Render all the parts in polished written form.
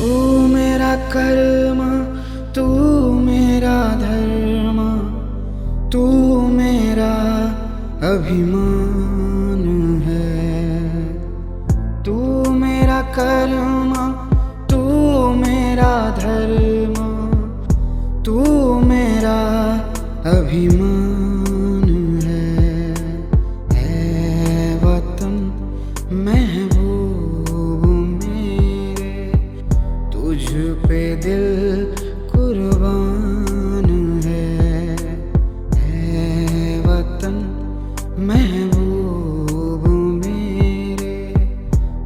तू मेरा कर्म, तू मेरा धर्म, तू मेरा अभिमान है। तू मेरा कर्म, तू मेरा धर्म, तू मेरा अभिमान है। ऐ वतन महबूब मेरे, तुझ पे दिल कुर्बान है। ऐ वतन महबूब मेरे,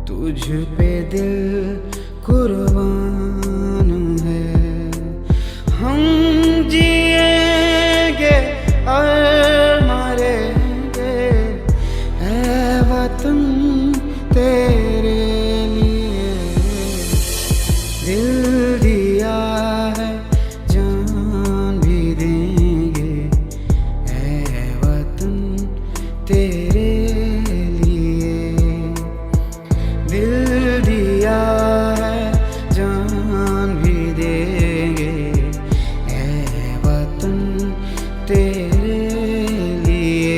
तुझ पे दिल कुर्बान है। हम जिएंगे और मरेंगे ऐ वतन तेरे लिए। दिल दिया है जान भी देंगे ऐ वतन तेरे लिए। दिल दिया है जान भी देंगे ऐ वतन तेरे लिए।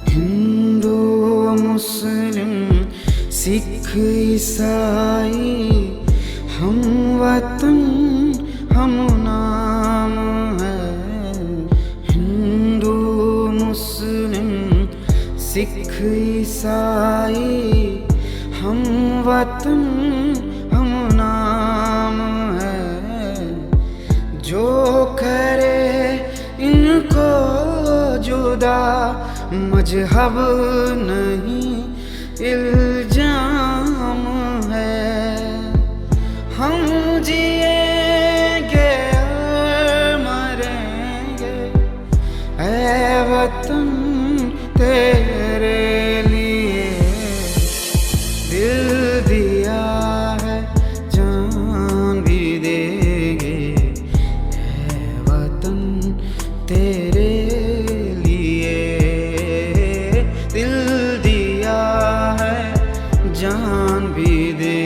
हिंदू मुस्लिम सिख ईसाई हम वतन हम नाम है। हिंदू मुस्लिम सिख ईसाई हम वतन हम नाम है। जो करे इनको जुदा मजहब नहीं इल्जाम है। हम जिएंगे और मरेंगे ऐ वतन तेरे लिए। दिल दिया है जान भी देंगे ऐ वतन तेरे लिए। दिल दिया है जान भी दे